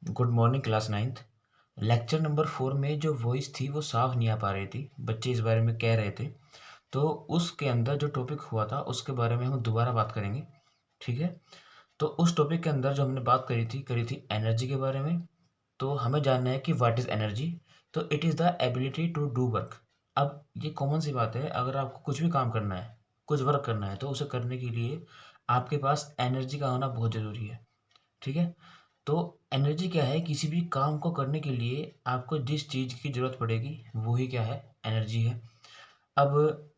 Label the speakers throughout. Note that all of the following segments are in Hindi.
Speaker 1: Good morning class ninth. Lecture number 4 में जो वॉइस थी वो साफ नहीं आ पा रही थी, बच्चे इस बारे में कह रहे थे। तो उसके अंदर जो टॉपिक हुआ था उसके बारे में हम दोबारा बात करेंगे। ठीक है। तो उस टॉपिक के अंदर जो हमने बात करी थी एनर्जी के बारे में। तो हमें जानना है कि व्हाट इज़ एनर्जी। तो it is the ability to do work. अब ये कॉमन सी बात है, अगर आपको कुछ भी काम करना है, कुछ वर्क करना है, तो उसे करने के लिए आपके पास एनर्जी का होना बहुत ज़रूरी है। ठीक है। तो एनर्जी क्या है? किसी भी काम को करने के लिए आपको जिस चीज़ की ज़रूरत पड़ेगी वो ही क्या है? एनर्जी है। अब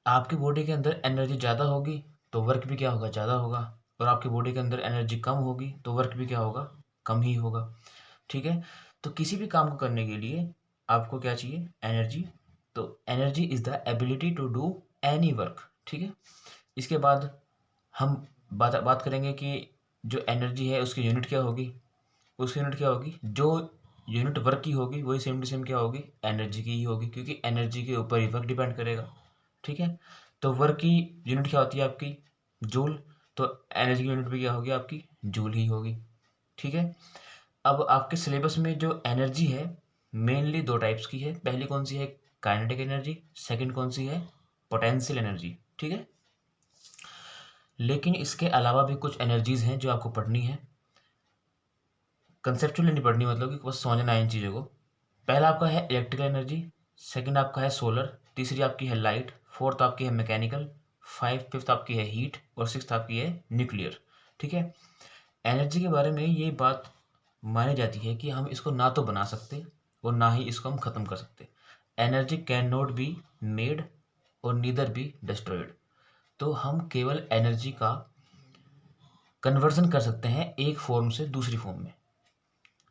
Speaker 1: आपकी बॉडी के अंदर एनर्जी ज़्यादा होगी तो वर्क भी क्या होगा? ज़्यादा होगा। और आपकी बॉडी के अंदर एनर्जी कम होगी तो वर्क भी क्या होगा? कम ही होगा। ठीक है। तो किसी भी काम को करने के लिए आपको क्या चाहिए? एनर्जी। तो energy is the ability to do any work. ठीक है। इसके बाद हम बात बात करेंगे कि जो एनर्जी है उसकी यूनिट क्या होगी। उसकी यूनिट क्या होगी? जो यूनिट वर्क की होगी वही सेम टू सेम क्या होगी? एनर्जी की ही होगी, क्योंकि एनर्जी के ऊपर ही वर्क डिपेंड करेगा। ठीक है। तो वर्क की यूनिट क्या होती है आपकी? जूल। तो एनर्जी की यूनिट भी क्या होगी आपकी? जूल ही होगी। ठीक है। अब आपके सिलेबस में जो एनर्जी है मेनली दो टाइप्स की है। पहली कौन सी है? Kinetic energy. सेकंड कौन सी है? Potential energy. ठीक है। लेकिन इसके अलावा भी कुछ एनर्जीज हैं जो आपको पढ़नी है। कंसेप्चुअली नहीं पढ़नी, मतलब कि बस समझना है इन चीज़ों को। पहला आपका है इलेक्ट्रिकल एनर्जी, सेकंड आपका है सोलर, तीसरी आपकी है लाइट, फोर्थ आपकी है मैकेनिकल, फिफ्थ आपकी है हीट और सिक्स्थ आपकी है न्यूक्लियर। ठीक है। एनर्जी के बारे में ये बात मानी जाती है कि हम इसको ना तो बना सकते और ना ही इसको हम ख़त्म कर सकते। Energy can not be made और नीदर बी डिस्ट्रॉयड। तो हम केवल एनर्जी का कन्वर्जन कर सकते हैं एक फॉर्म से दूसरी फॉर्म में।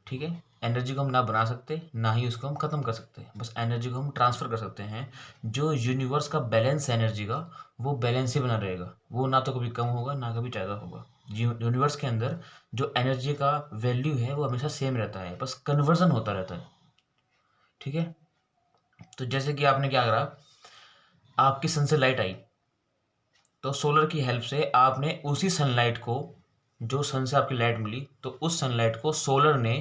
Speaker 1: ठीक है। एनर्जी को हम ना बना सकते ना ही उसको हम ख़त्म कर सकते, बस एनर्जी को हम ट्रांसफ़र कर सकते हैं। जो यूनिवर्स का बैलेंस है एनर्जी का, वो बैलेंस ही बना रहेगा, वो ना तो कभी कम होगा ना कभी ज़्यादा होगा। यूनिवर्स के अंदर जो एनर्जी का वैल्यू है वो हमेशा सेम रहता है, बस कन्वर्जन होता रहता है। ठीक है। तो जैसे कि आपने क्या करा, आपकी सन से लाइट आई तो सोलर की हेल्प से आपने उसी सनलाइट को, जो सन से आपकी लाइट मिली, तो उस सनलाइट को सोलर ने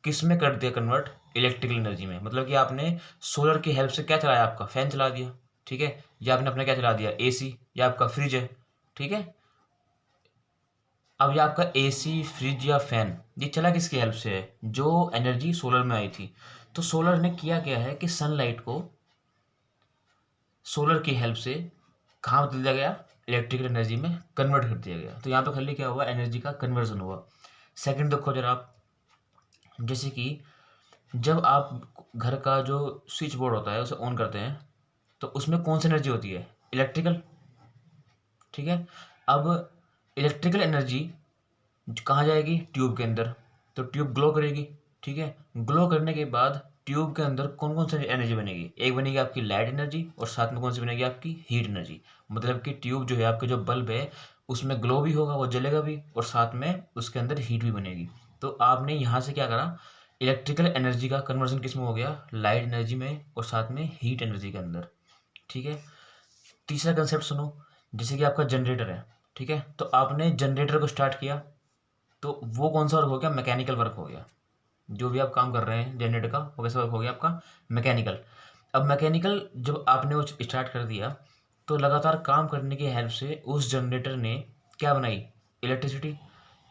Speaker 1: किस में कर दिया? कन्वर्ट इलेक्ट्रिकल एनर्जी में। मतलब कि आपने सोलर की हेल्प से क्या चलाया? आपका फैन चला दिया। ठीक है। या आपने अपना क्या चला दिया? एसी, या आपका फ्रिज है। ठीक है। अब ये आपका एसी, फ्रिज या फैन ये चला किसकी हेल्प से है? जो एनर्जी सोलर में आई थी। तो सोलर ने किया क्या है कि सनलाइट को सोलर की हेल्प से कहाँ बदल दिया गया? इलेक्ट्रिकल एनर्जी में कन्वर्ट कर दिया गया। तो यहाँ पे खाली क्या हुआ? एनर्जी का कन्वर्जन हुआ। सेकंड देखो जरा आप, जैसे कि जब आप घर का जो स्विच बोर्ड होता है उसे ऑन करते हैं तो उसमें कौन सी एनर्जी होती है? इलेक्ट्रिकल। ठीक है। अब इलेक्ट्रिकल एनर्जी कहाँ जाएगी? ट्यूब के अंदर। तो ट्यूब ग्लो करेगी। ठीक है। ग्लो करने के बाद ट्यूब के अंदर कौन कौन सी एनर्जी बनेगी? एक बनेगी आपकी लाइट एनर्जी और साथ में कौन सी बनेगी? आपकी हीट एनर्जी। मतलब कि ट्यूब जो है, आपके जो बल्ब है उसमें ग्लो भी होगा, वो जलेगा भी, और साथ में उसके अंदर हीट भी बनेगी। तो आपने यहाँ से क्या करा? इलेक्ट्रिकल एनर्जी का कन्वर्जन किस में हो गया? लाइट एनर्जी में और साथ में हीट एनर्जी के अंदर। ठीक है। तीसरा कंसेप्ट सुनो, जैसे कि आपका जनरेटर है। ठीक है। तो आपने जनरेटर को स्टार्ट किया तो वो कौन सा वर्क हो गया? मैकेनिकल वर्क हो गया। जो भी आप काम कर रहे हैं जनरेटर का, वो कैसा वर्क हो गया आपका? मैकेनिकल। अब मैकेनिकल जब आपने वो स्टार्ट कर दिया तो लगातार काम करने की हेल्प से उस जनरेटर ने क्या बनाई? इलेक्ट्रिसिटी।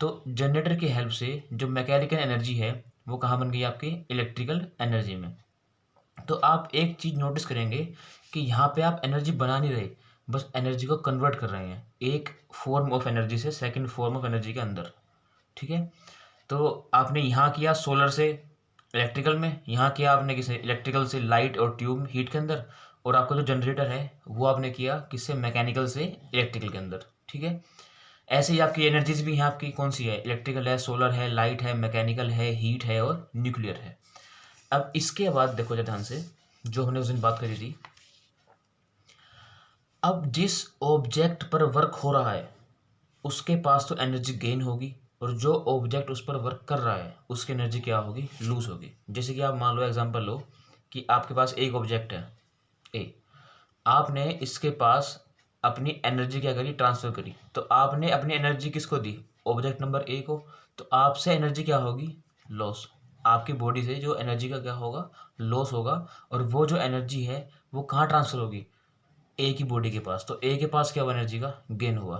Speaker 1: तो जनरेटर की हेल्प से जो मैकेनिकल एनर्जी है वो कहाँ बन गई? आपकी इलेक्ट्रिकल एनर्जी में। तो आप एक चीज़ नोटिस करेंगे कि यहाँ पे आप एनर्जी बना नहीं रहे, बस एनर्जी को कन्वर्ट कर रहे हैं एक फॉर्म ऑफ एनर्जी से सेकंड फॉर्म ऑफ एनर्जी के अंदर। ठीक है। तो आपने यहाँ किया सोलर से इलेक्ट्रिकल में, यहाँ किया आपने किसे? इलेक्ट्रिकल से लाइट और ट्यूब हीट के अंदर, और आपका जो जनरेटर है वो आपने किया किससे? मैकेनिकल से इलेक्ट्रिकल के अंदर। ठीक है। ऐसे ही आपकी एनर्जीज भी यहाँ आपकी कौन सी है? इलेक्ट्रिकल है, सोलर है, लाइट है, मैकेनिकल है, हीट है और न्यूक्लियर है। अब इसके बाद देखो जरा ध्यान से, जो हमने उस दिन बात करी थी, अब जिस ऑब्जेक्ट पर वर्क हो रहा है उसके पास तो एनर्जी गेन होगी, और जो ऑब्जेक्ट उस पर वर्क कर रहा है उसकी एनर्जी क्या होगी? लूज होगी। जैसे कि आप मान लो, एग्जांपल लो कि आपके पास एक ऑब्जेक्ट है ए, आपने इसके पास अपनी एनर्जी क्या करी? ट्रांसफर करी। तो आपने अपनी एनर्जी किसको दी? ऑब्जेक्ट नंबर ए को। तो आपसे एनर्जी क्या होगी? लॉस। आपकी बॉडी से जो एनर्जी का क्या होगा, लॉस होगा। और वो जो एनर्जी है वो कहाँ ट्रांसफर होगी, ए की बॉडी के पास। तो ए के पास क्या हुआ, एनर्जी का गेन हुआ।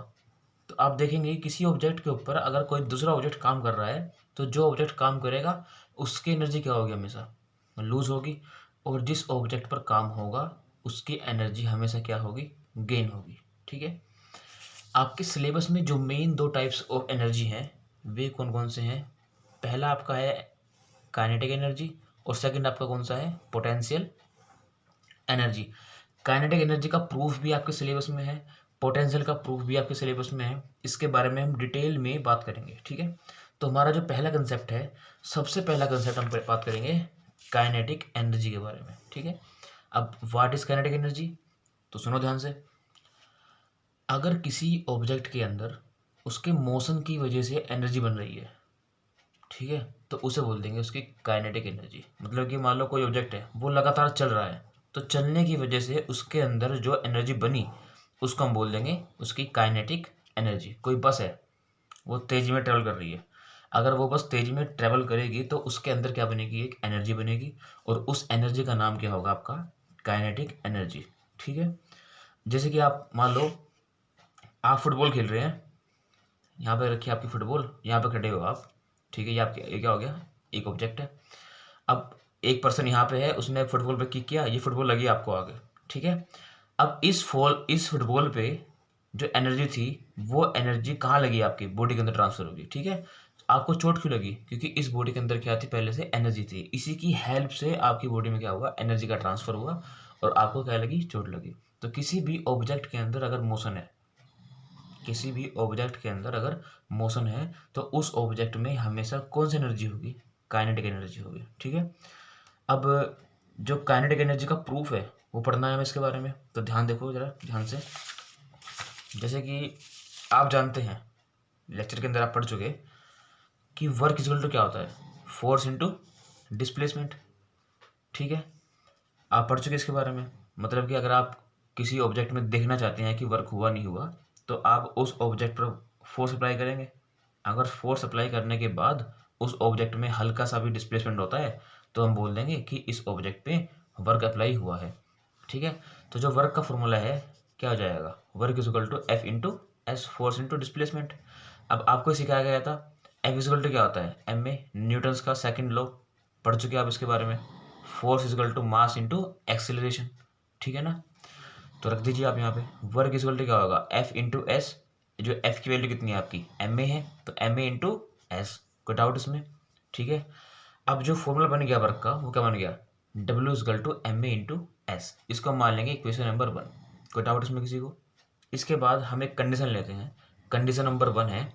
Speaker 1: तो आप देखेंगे किसी ऑब्जेक्ट के ऊपर अगर कोई दूसरा ऑब्जेक्ट काम कर रहा है तो जो ऑब्जेक्ट काम करेगा उसकी एनर्जी क्या होगी, हमेशा लूज होगी। और जिस ऑब्जेक्ट पर काम होगा उसकी एनर्जी हमेशा क्या होगी, गेन होगी। ठीक है। आपके सिलेबस में जो मेन दो टाइप्स ऑफ एनर्जी हैं वे कौन कौन से हैं, पहला आपका है काइनेटिक एनर्जी और सेकंड आपका कौन सा है, पोटेंशियल एनर्जी। काइनेटिक एनर्जी का प्रूफ भी आपके सिलेबस में है, पोटेंशियल का प्रूफ भी आपके सिलेबस में है। इसके बारे में हम डिटेल में बात करेंगे। ठीक है। तो हमारा जो पहला कंसेप्ट है, सबसे पहला कंसेप्ट हम बात करेंगे काइनेटिक एनर्जी के बारे में। ठीक है। अब व्हाट इज काइनेटिक एनर्जी, तो सुनो ध्यान से। अगर किसी ऑब्जेक्ट के अंदर उसके मोशन की वजह से एनर्जी बन रही है, ठीक है, तो उसे बोल देंगे उसकी काइनेटिक एनर्जी। मतलब कि मान लो कोई ऑब्जेक्ट है वो लगातार चल रहा है, तो चलने की वजह से उसके अंदर जो एनर्जी बनी उसको हम बोल देंगे उसकी काइनेटिक एनर्जी। कोई बस है वो तेजी में ट्रेवल कर रही है, अगर वो बस तेजी में ट्रेवल करेगी तो उसके अंदर क्या बनेगी, एक एनर्जी बनेगी। और उस एनर्जी का नाम क्या होगा, आपका काइनेटिक एनर्जी। ठीक है। जैसे कि आप मान लो आप फुटबॉल खेल रहे हैं, यहाँ पे रखिए आपकी फुटबॉल, यहाँ पे खड़े हो आप। ठीक है। ये क्या हो गया, एक ऑब्जेक्ट है। अब एक पर्सन यहाँ पे है, उसने फुटबॉल पे किक किया, ये फुटबॉल लगी आपको आगे। ठीक है। अब इस फुटबॉल पे जो एनर्जी थी वो एनर्जी कहाँ लगी, आपकी बॉडी के अंदर ट्रांसफर होगी। ठीक है। आपको चोट क्यों लगी, क्योंकि इस बॉडी के अंदर क्या थी, पहले से एनर्जी थी। इसी की हेल्प से आपकी बॉडी में क्या हुआ, एनर्जी का ट्रांसफर हुआ और आपको क्या लगी, चोट लगी। तो किसी भी ऑब्जेक्ट के अंदर अगर मोशन है, किसी भी ऑब्जेक्ट के अंदर अगर मोशन है तो उस ऑब्जेक्ट में हमेशा कौन सी एनर्जी होगी, काइनेटिक एनर्जी होगी। ठीक है। अब जो काइनेटिक एनर्जी का प्रूफ है वो पढ़ना है हमें इसके बारे में, तो ध्यान देखो जरा ध्यान से। जैसे कि आप जानते हैं, लेक्चर के अंदर आप पढ़ चुके कि वर्क इक्वल टू क्या होता है, फोर्स इनटू डिस्प्लेसमेंट। ठीक है। आप पढ़ चुके इसके बारे में। मतलब कि अगर आप किसी ऑब्जेक्ट में देखना चाहते हैं कि वर्क हुआ नहीं हुआ, तो आप उस ऑब्जेक्ट पर फोर्स अप्लाई करेंगे। अगर फोर्स अप्लाई करने के बाद उस ऑब्जेक्ट में हल्का सा भी डिस्प्लेसमेंट होता है तो हम बोल देंगे कि इस ऑब्जेक्ट पे वर्क अप्लाई हुआ है। ठीक है। तो जो वर्क का फॉर्मूला है क्या हो जाएगा, work is equal to F into S, force into displacement. अब आपको सिखाया गया था एफ इज इक्वल टू क्या होता है, एम ए, न्यूटन्स का सेकंड लॉ पढ़ चुके आप इसके बारे में। Force is equal to mass into acceleration. ठीक है ना। तो रख दीजिए आप यहाँ पे वर्क इज इक्वल टू क्या होगा, एफ इंटू एस। जो एफ की वैल्यू कितनी है आपकी, एम ए है, तो एम ए इंटू एस, कोई डाउट इसमें। ठीक है। अब जो फॉर्मूला बन गया वर्क का वो क्या बन गया, W is equal to M A into S. इसको हम मान लेंगे इक्वेशन नंबर 1। कोई डाउट इसमें किसी को। इसके बाद हम एक कंडीशन लेते हैं, कंडीशन नंबर 1 है,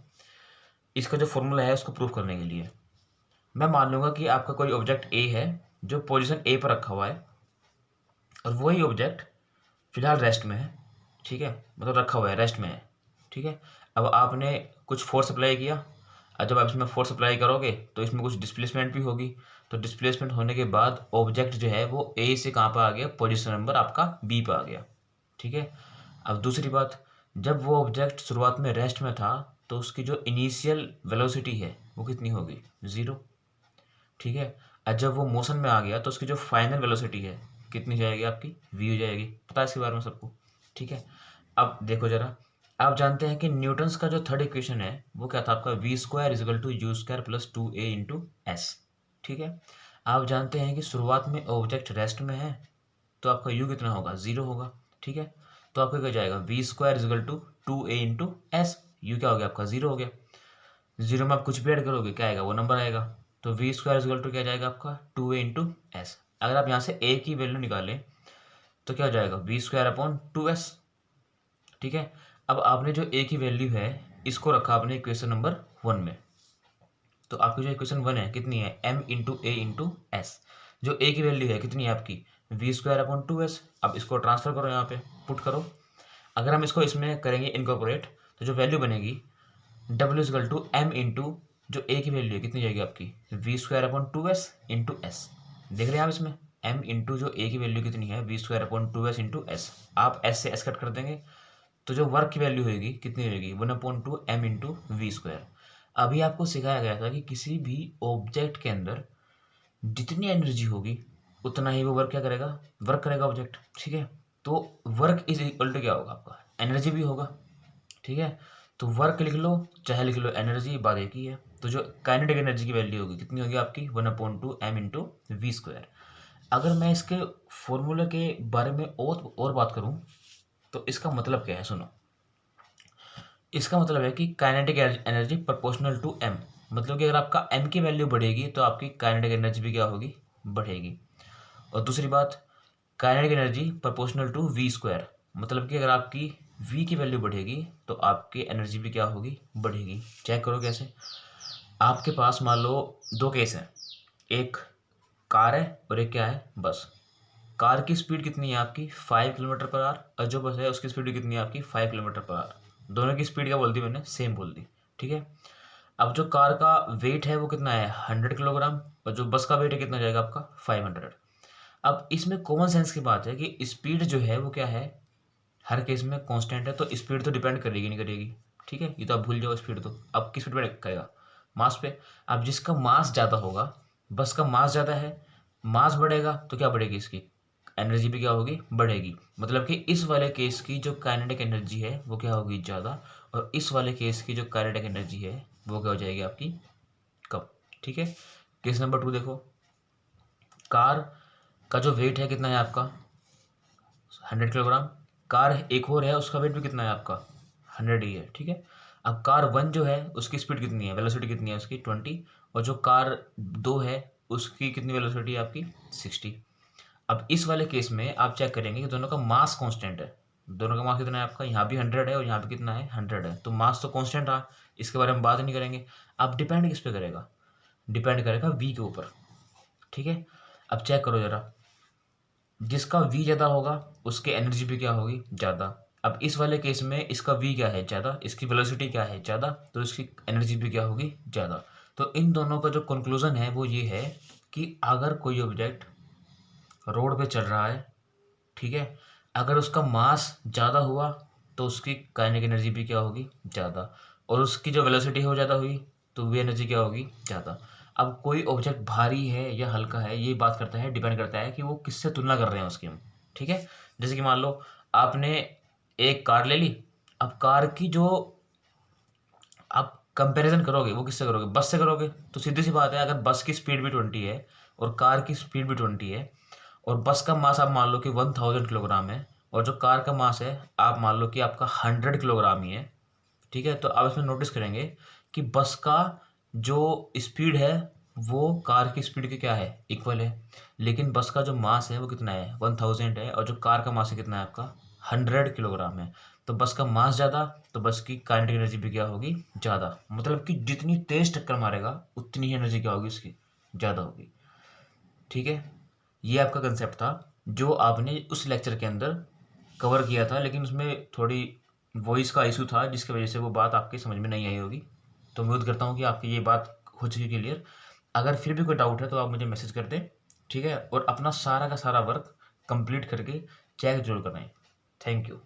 Speaker 1: इसका जो फॉर्मूला है उसको प्रूव करने के लिए मैं मान लूंगा कि आपका कोई ऑब्जेक्ट ए है जो पोजीशन ए पर रखा हुआ है और वही ऑब्जेक्ट फिलहाल रेस्ट में है। ठीक है। मतलब रखा हुआ है, रेस्ट में है। ठीक है। अब आपने कुछ फोर्स अप्लाई किया, और जब आप इसमें फोर्स अप्लाई करोगे तो इसमें कुछ डिस्प्लेसमेंट भी होगी। तो डिस्प्लेसमेंट होने के बाद ऑब्जेक्ट जो है वो ए से कहाँ पर आ गया, पोजीशन नंबर आपका बी पर आ गया। ठीक है। अब दूसरी बात, जब वो ऑब्जेक्ट शुरुआत में रेस्ट में था तो उसकी जो इनिशियल वेलोसिटी है वो कितनी होगी, 0। ठीक है। और जब वो मोशन में आ गया तो उसकी जो फाइनल वेलोसिटी है कितनी जाएगी, आपकी v हो जाएगी। पता है इसके बारे में सबको। ठीक है। अब देखो जरा, आप जानते हैं कि न्यूटन्स का जो थर्ड इक्वेशन है वो क्या था आपका, V square is equal to U square plus 2a into S. ठीक है। आप जानते हैं कि शुरुआत में ऑब्जेक्ट रेस्ट में है तो आपका u कितना होगा, 0 होगा। ठीक है। तो आपका क्या जाएगा, V square is equal to 2a into S. U क्या हो गया आपका, 0 हो गया। 0 में आप कुछ भी ऐड करोगे क्या आएगा, वो नंबर आएगा। तो वी स्क्वायर इक्वल टू क्या जाएगा आपका, 2a इंटू एस। अगर आप यहाँ से a की वैल्यू निकालें तो क्या हो जाएगा, वी स्क्वायर अपॉन 2s। ठीक है। अब आपने जो a की वैल्यू है इसको रखा आपने इक्वेशन नंबर 1 में, तो आपकी जो इक्वेशन 1 है कितनी है, m इंटू ए इंटू एस। जो a की वैल्यू है कितनी है आपकी, वी स्क्वायर अपॉन 2s। अब इसको ट्रांसफर करो, यहाँ पे पुट करो। अगर हम इसको इसमें करेंगे इनकॉर्पोरेट तो जो वैल्यू बनेगी W is equal to M into जो ए की वैल्यू है कितनी जाएगी आपकी, V square upon 2s into S. देख रहे हैं आप इसमें m इंटू जो ए की वैल्यू कितनी है, V square upon 2s into S. आप s से s कट कर देंगे तो जो वर्क की वैल्यू होगी कितनी होगी, 1/2 m इंटू वी स्क्वायर। अभी आपको सिखाया गया था कि किसी भी ऑब्जेक्ट के अंदर जितनी एनर्जी होगी उतना ही वो वर्क क्या करेगा, वर्क करेगा ऑब्जेक्ट। ठीक है, तो वर्क इज इक्वल टू क्या होगा आपका, एनर्जी भी होगा। ठीक है, तो वर्क लिख लो चाहे लिख लो एनर्जी, बात एक ही है। तो जो काइनेटिक एनर्जी की वैल्यू होगी कितनी होगी आपकी, 1/2m/v²। अगर मैं इसके फॉर्मूले के बारे में और बात करूं तो इसका मतलब क्या है, सुनो। इसका मतलब है कि kinetic energy proportional to m, मतलब कि अगर आपका m की वैल्यू बढ़ेगी तो आपकी काइनेटिक एनर्जी भी क्या होगी, बढ़ेगी। और दूसरी बात, kinetic energy proportional to v², मतलब कि अगर आपकी v की वैल्यू बढ़ेगी तो आपकी एनर्जी भी क्या होगी, बढ़ेगी। चेक करो कैसे। आपके पास मान लो दो केस हैं, एक कार है और एक क्या है, बस। कार की स्पीड कितनी है आपकी, 5 किलोमीटर पर आवर, और जो बस है उसकी स्पीड कितनी है आपकी, 5 किलोमीटर पर आवर। दोनों की स्पीड क्या बोल दी मैंने, सेम बोल दी। ठीक है, अब जो कार का वेट है वो कितना है, 100 किलोग्राम, और जो बस का वेट है कितना जाएगा आपका, 500। अब इसमें कॉमन सेंस की बात है कि स्पीड जो है वो क्या है, हर केस में कांस्टेंट है, तो स्पीड तो डिपेंड करेगी नहीं करेगी। ठीक है, ये तो आप भूल जाओ स्पीड, तो अब किस स्पीड पे करेगा, मास पे। अब जिसका मास ज़्यादा होगा, बस का मास ज़्यादा है, मास बढ़ेगा तो क्या बढ़ेगी, इसकी एनर्जी भी क्या होगी, बढ़ेगी। मतलब कि इस वाले केस की जो काइनेटिक एनर्जी है वो क्या होगी, ज़्यादा, और इस वाले केस की जो काइनेटिक एनर्जी है वो क्या हो जाएगी आपकी, कम। ठीक है, केस नंबर 2 देखो। कार का जो वेट है कितना है आपका, 100 किलोग्राम। कार एक और है उसका वेट भी कितना है आपका, 100 ही है। ठीक है, अब कार 1 जो है उसकी स्पीड कितनी है, वेलोसिटी कितनी है उसकी, 20, और जो कार 2 है उसकी कितनी वेलोसिटी है आपकी, 60। अब इस वाले केस में आप चेक करेंगे कि दोनों का मास कांस्टेंट है। दोनों का मास कितना है आपका, यहाँ भी 100 है और यहाँ भी कितना है, 100 है, तो मास तो कांस्टेंट रहा, इसके बारे में बात नहीं करेंगे। अब डिपेंड किस पे करेगा, डिपेंड करेगा वी के ऊपर। ठीक है, अब चेक करो जरा, जिसका v ज़्यादा होगा उसकी एनर्जी भी क्या होगी, ज़्यादा। अब इस वाले केस में इसका v क्या है, ज़्यादा, इसकी वेलोसिटी क्या है, ज़्यादा, तो इसकी एनर्जी भी क्या होगी, ज़्यादा। तो इन दोनों का जो कंक्लूजन है वो ये है कि अगर कोई ऑब्जेक्ट रोड पे चल रहा है, ठीक है, अगर उसका मास ज़्यादा हुआ तो उसकी काइनेटिक एनर्जी भी क्या होगी, ज़्यादा, और उसकी जो वेलोसिटी है वो ज़्यादा हुई तो वो एनर्जी क्या होगी, ज़्यादा। अब कोई ऑब्जेक्ट भारी है या हल्का है ये बात करता है, डिपेंड करता है कि वो किससे तुलना कर रहे हैं उसकी हम। ठीक है, जैसे कि मान लो आपने एक कार ले ली, अब कार की जो आप कंपैरिजन करोगे वो किससे करोगे, बस से करोगे, तो सीधी सी बात है अगर बस की स्पीड भी 20 है और कार की स्पीड भी 20 है, और बस का मास आप मान लो कि 1000 किलोग्राम है, और जो कार का मास है आप मान लो कि आपका 100 किलोग्राम ही है। ठीक है, तो आप इसमें नोटिस करेंगे कि बस का जो स्पीड है वो कार की स्पीड के क्या है, इक्वल है, लेकिन बस का जो मास है वो कितना है, 1000 है, और जो कार का मास है कितना है आपका, 100 किलोग्राम है। तो बस का मास ज़्यादा तो बस की काइनेटिक एनर्जी भी क्या होगी, ज़्यादा, मतलब कि जितनी तेज टक्कर मारेगा उतनी ही एनर्जी क्या होगी उसकी, ज़्यादा होगी। ठीक है, ये आपका कंसेप्ट था जो आपने उस लेक्चर के अंदर कवर किया था, लेकिन उसमें थोड़ी वॉइस का इशू था जिसकी वजह से वो बात आपकी समझ में नहीं आई होगी। तो उम्मीद करता हूँ कि आपकी ये बात हो चुकी क्लियर। अगर फिर भी कोई डाउट है तो आप मुझे मैसेज कर दें। ठीक है, और अपना सारा का सारा वर्क कंप्लीट करके चेक जरूर कराएं। Thank you.